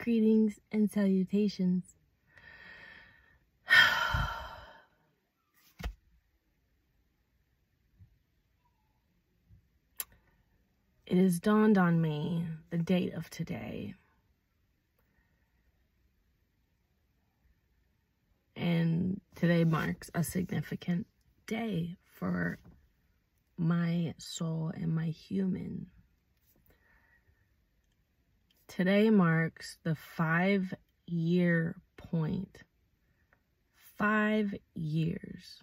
Greetings and salutations. It has dawned on me the date of today. And today marks a significant day for my soul and my human. Today marks the 5-year point. 5 years.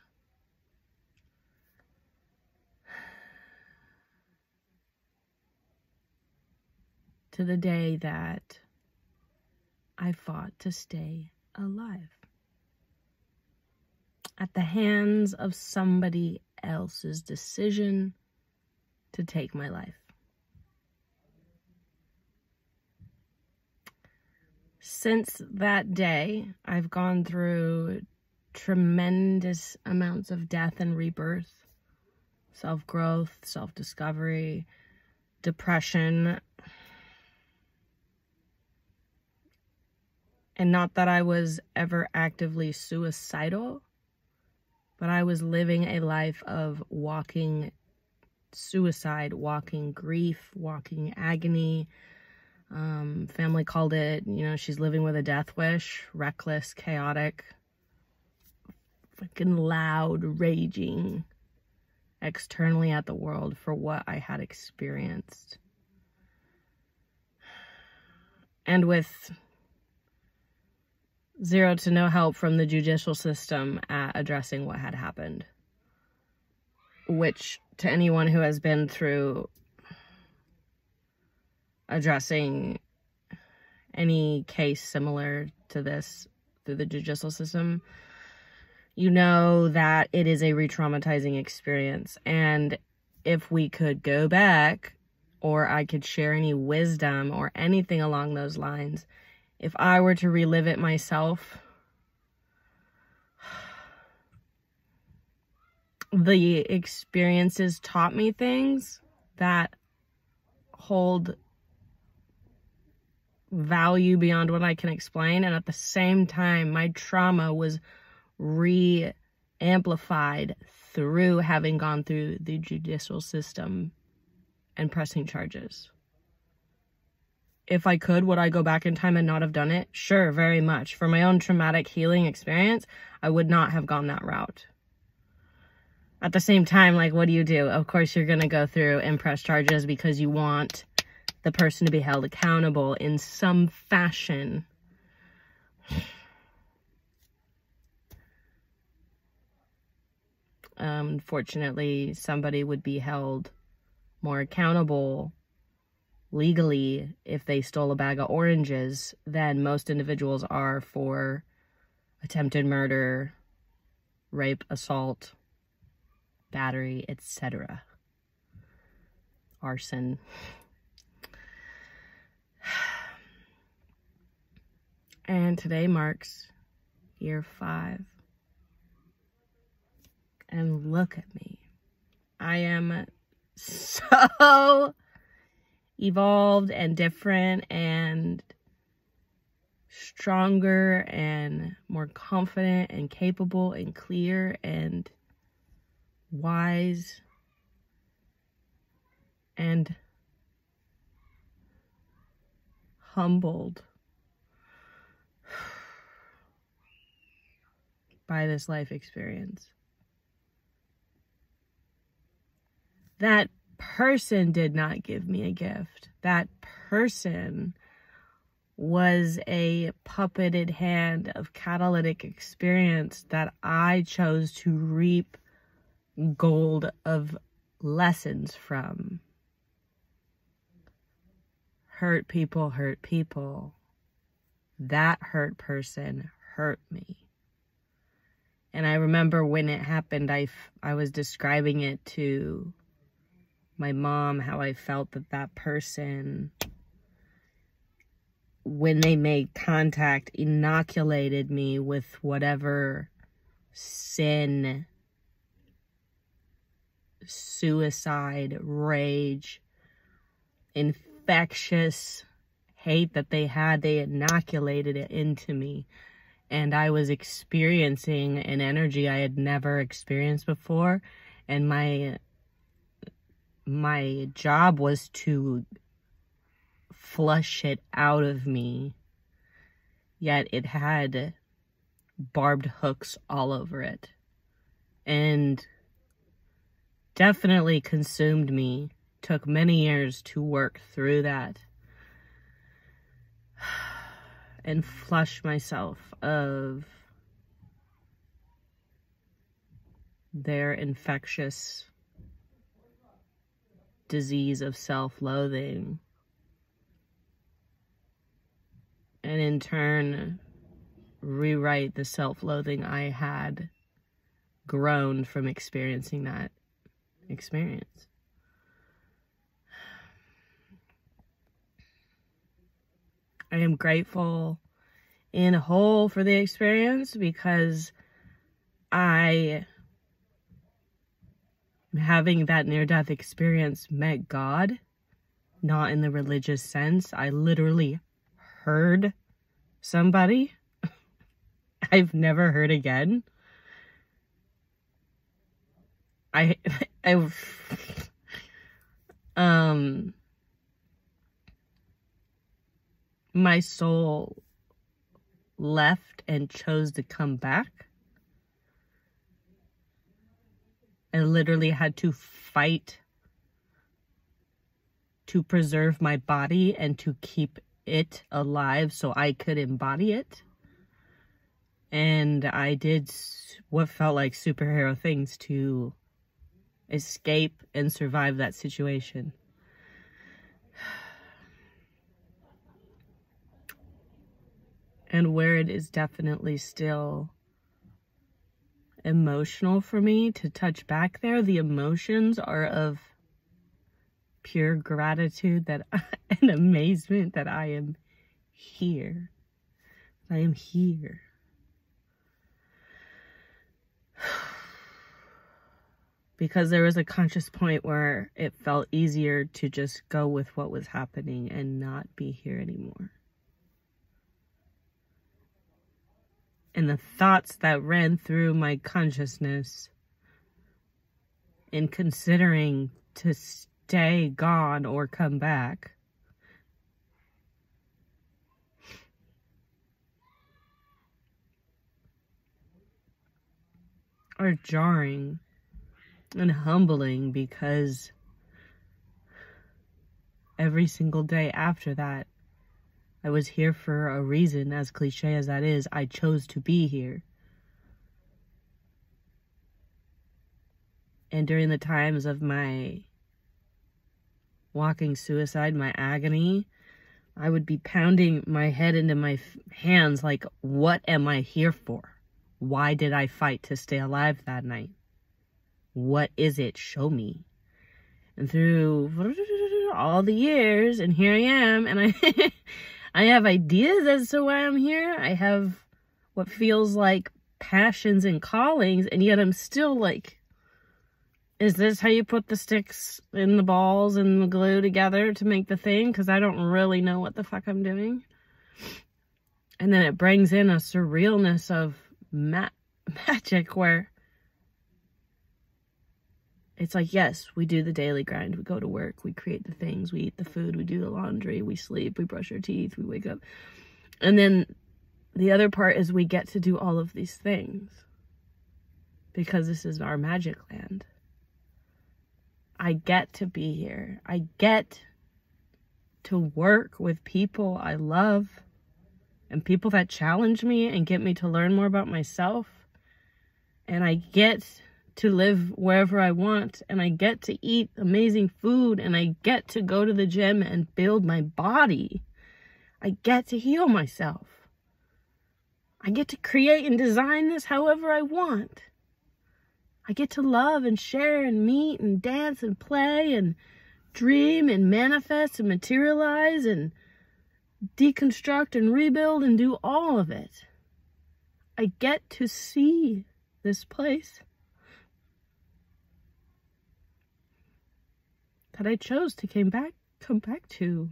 To the day that I fought to stay alive. At the hands of somebody else's decision to take my life. Since that day, I've gone through tremendous amounts of death and rebirth, self-growth, self-discovery, depression. And not that I was ever actively suicidal, but I was living a life of walking suicide, walking grief, walking agony. Family called it, she's living with a death wish, reckless, chaotic, fucking loud, raging externally at the world for what I had experienced. And with zero to no help from the judicial system at addressing what had happened. Which, to anyone who has been through addressing any case similar to this through the judicial system, you know that it is a re-traumatizing experience. And if we could go back, or I could share any wisdom or anything along those lines, if I were to relive it myself, the experiences taught me things that hold value beyond what I can explain. And at the same time, my trauma was re-amplified through having gone through the judicial system and pressing charges. If I could, would I go back in time and not have done it? Sure, very much. For my own traumatic healing experience, I would not have gone that route. At the same time, what do you do? Of course, you're going to go through and press charges because you want the person to be held accountable in some fashion. Unfortunately, somebody would be held more accountable legally if they stole a bag of oranges than most individuals are for attempted murder, rape, assault, battery, etc. Arson. And today marks year 5. And look at me. I am so evolved and different and stronger and more confident and capable and clear and wise and humbled by this life experience. That person did not give me a gift. That person was a puppeted hand of catalytic experience that I chose to reap gold of lessons from. Hurt people hurt people. That hurt person hurt me. And I remember when it happened, I was describing it to my mom, how I felt that person, when they made contact, inoculated me with whatever sin, suicide, rage, infectious hate that they had, they inoculated it into me. And I was experiencing an energy I had never experienced before. And my job was to flush it out of me. Yet it had barbed hooks all over it. And definitely consumed me. Took many years to work through that. And flush myself of their infectious disease of self-loathing. And in turn, rewrite the self-loathing I had grown from experiencing that experience. I am grateful in whole for the experience because I, having that near-death experience, met God, not in the religious sense. I literally heard somebody I've never heard again. My soul left and chose to come back. I literally had to fight to preserve my body and to keep it alive so I could embody it. And I did what felt like superhero things to escape and survive that situation. And where it is definitely still emotional for me to touch back there, the emotions are of pure gratitude that and amazement that I am here. I am here. Because there was a conscious point where it felt easier to just go with what was happening and not be here anymore. And the thoughts that ran through my consciousness in considering to stay gone or come back are jarring and humbling, because every single day after that, I was here for a reason. As cliche as that is, I chose to be here. And during the times of my walking suicide, my agony, I would be pounding my head into my hands like, what am I here for? Why did I fight to stay alive that night? What is it? Show me. And through all the years, and here I am, and I have ideas as to why I'm here. I have what feels like passions and callings, and yet I'm still like, is this how you put the sticks in the balls and the glue together to make the thing? Because I don't really know what the fuck I'm doing. And then it brings in a surrealness of magic where it's like, yes, we do the daily grind. We go to work. We create the things. We eat the food. We do the laundry. We sleep. We brush our teeth. We wake up. And then the other part is we get to do all of these things because this is our magic land. I get to be here. I get to work with people I love and people that challenge me and get me to learn more about myself. And I get to live wherever I want, and I get to eat amazing food, and I get to go to the gym and build my body. I get to heal myself. I get to create and design this however I want. I get to love and share and meet and dance and play and dream and manifest and materialize and deconstruct and rebuild and do all of it. I get to see this place that I chose to come back to.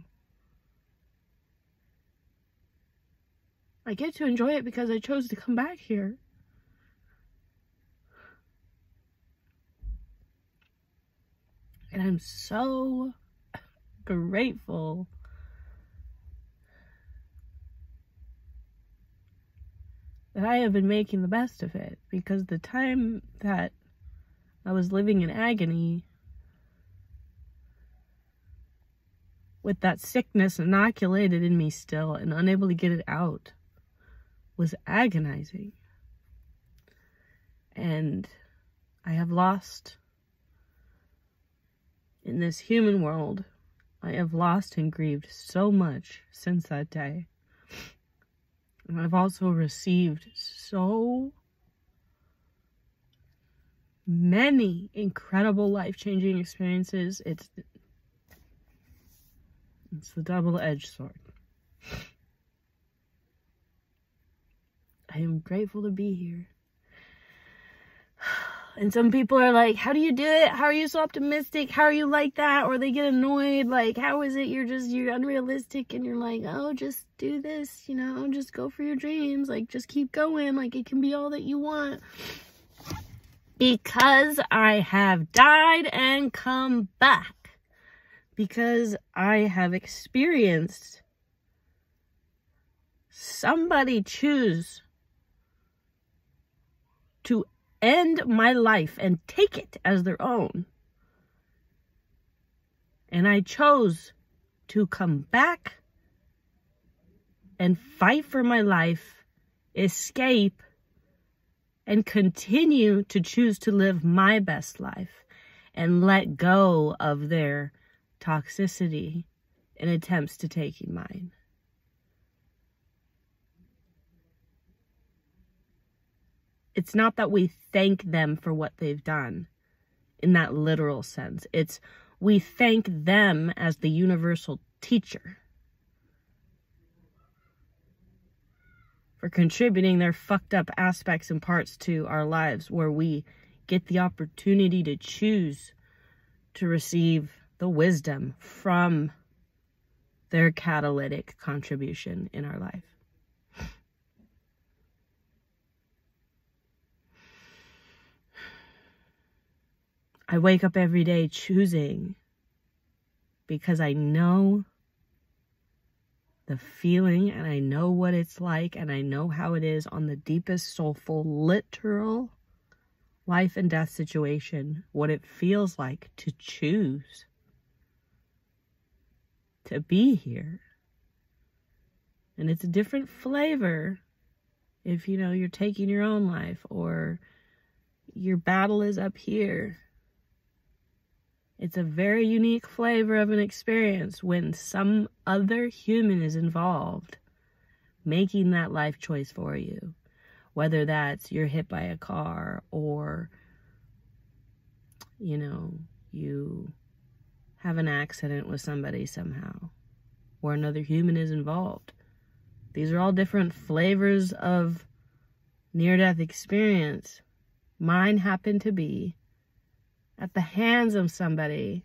I get to enjoy it because I chose to come back here. And I'm so grateful that I have been making the best of it, because the time that I was living in agony with that sickness inoculated in me still and unable to get it out was agonizing. And I have lost, in this human world, I have lost and grieved so much since that day. And I've also received so many incredible life-changing experiences. It's the double-edged sword. I am grateful to be here. And some people are like, how do you do it? How are you so optimistic? How are you like that? Or they get annoyed, like, how is it you're unrealistic, and you're like, oh, just do this, you know, just go for your dreams, like, just keep going, like, it can be all that you want. Because I have died and come back. Because I have experienced somebody choose to end my life and take it as their own. And I chose to come back and fight for my life, escape, and continue to choose to live my best life and let go of their toxicity in attempts to taking mine. It's not that we thank them for what they've done in that literal sense. It's we thank them as the universal teacher for contributing their fucked up aspects and parts to our lives, where we get the opportunity to choose to receive the wisdom from their catalytic contribution in our life. I wake up every day choosing, because I know the feeling and I know what it's like and I know how it is on the deepest, soulful, literal life and death situation, what it feels like to choose to be here. And it's a different flavor if, you know, you're taking your own life or your battle is up here. It's a very unique flavor of an experience when some other human is involved making that life choice for you. Whether that's you're hit by a car or, you know, you have an accident with somebody somehow, or another human is involved. These are all different flavors of near-death experience. Mine happened to be at the hands of somebody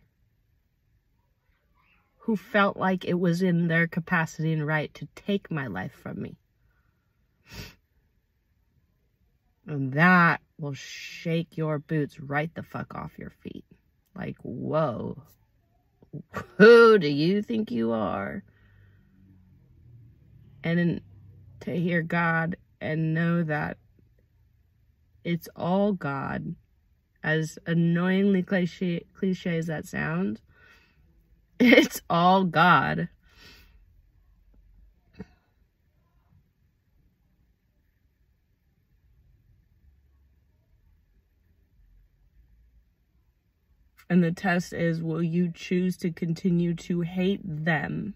who felt like it was in their capacity and right to take my life from me. And that will shake your boots right the fuck off your feet. Like, whoa. Who do you think you are? And then to hear God and know that it's all God, as annoyingly cliche as that sounds, it's all God. And the test is, will you choose to continue to hate them?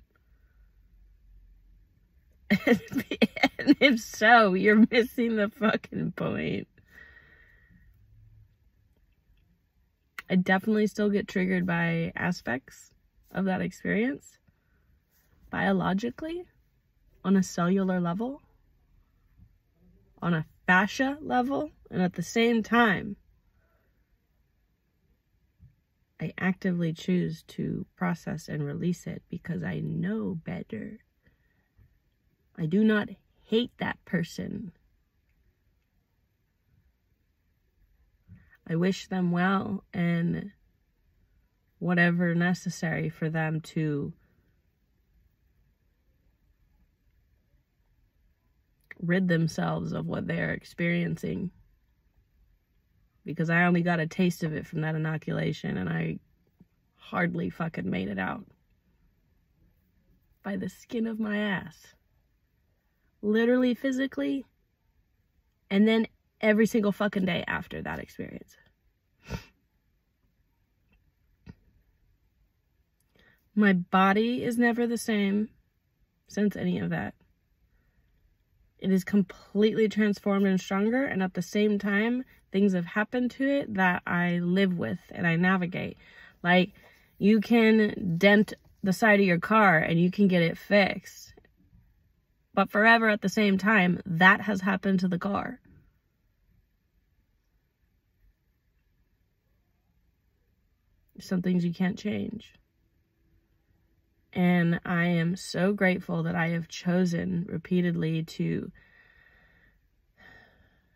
And if so, you're missing the fucking point. I definitely still get triggered by aspects of that experience, biologically, on a cellular level, on a fascia level, and at the same time, I actively choose to process and release it because I know better. I do not hate that person. I wish them well and whatever necessary for them to rid themselves of what they're experiencing. Because I only got a taste of it from that inoculation, and I hardly fucking made it out. By the skin of my ass. Literally, physically, and then every single fucking day after that experience. My body is never the same since any of that. It is completely transformed and stronger, and at the same time, things have happened to it that I live with and I navigate. Like, you can dent the side of your car and you can get it fixed. But forever at the same time, that has happened to the car. Some things you can't change. And I am so grateful that I have chosen repeatedly to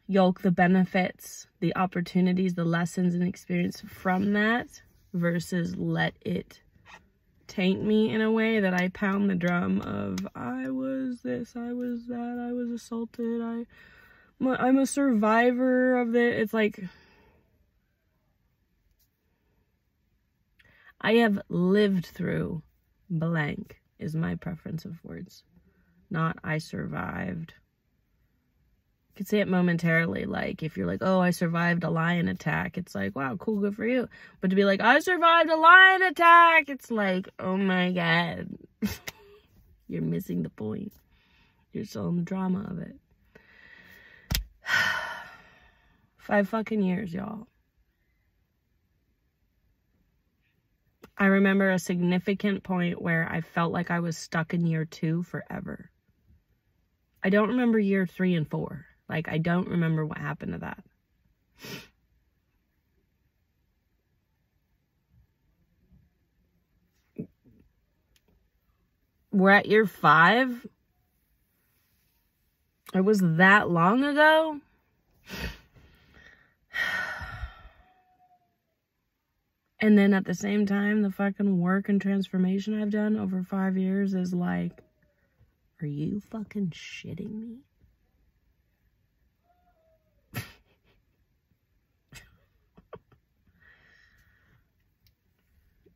yoke the benefits, the opportunities, the lessons and experience from that versus let it taint me in a way that I pound the drum of I was this, I was that, I was assaulted, I'm a survivor of this. It's like, I have lived through blank is my preference of words, not I survived. You could say it momentarily, like if you're like, oh, I survived a lion attack, it's like, wow, cool, good for you. But to be like, I survived a lion attack, it's like, oh my god. You're missing the point. You're still in the drama of it. 5 fucking years, y'all. I remember a significant point where I felt like I was stuck in year 2 forever. I don't remember year 3 and 4. Like, I don't remember what happened to that. We're at year 5? It was that long ago? And then at the same time, the fucking work and transformation I've done over 5 years is like, are you fucking shitting me?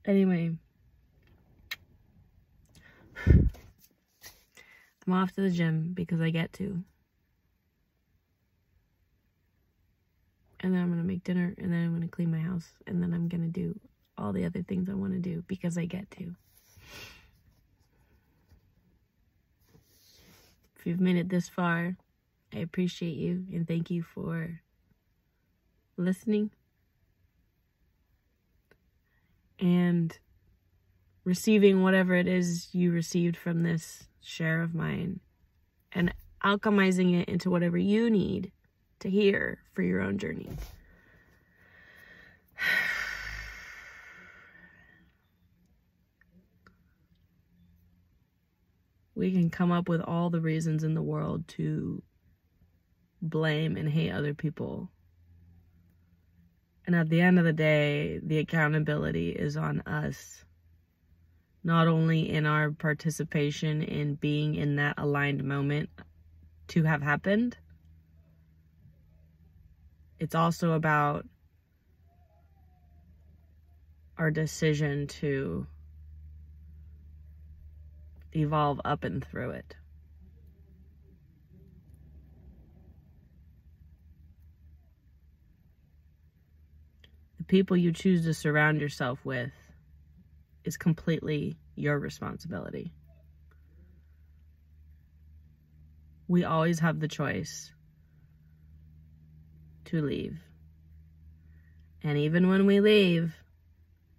Anyway. I'm off to the gym because I get to. And then I'm going to make dinner, and then I'm going to clean my house, and then I'm going to do all the other things I want to do because I get to. If you've made it this far, I appreciate you, and thank you for listening and receiving whatever it is you received from this share of mine and alchemizing it into whatever you need to hear for your own journey. We can come up with all the reasons in the world to blame and hate other people. And at the end of the day, the accountability is on us. Not only in our participation in being in that aligned moment to have happened, it's also about our decision to evolve up and through it. The people you choose to surround yourself with is completely your responsibility. We always have the choice to leave. And even when we leave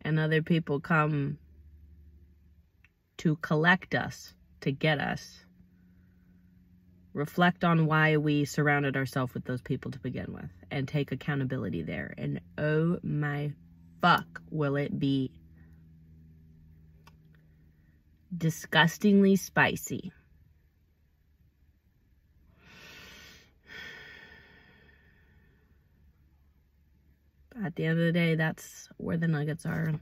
and other people come to collect us, to get us, reflect on why we surrounded ourselves with those people to begin with and take accountability there. And oh my fuck, will it be disgustingly spicy. At the end of the day, that's where the nuggets are.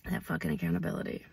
That fucking accountability.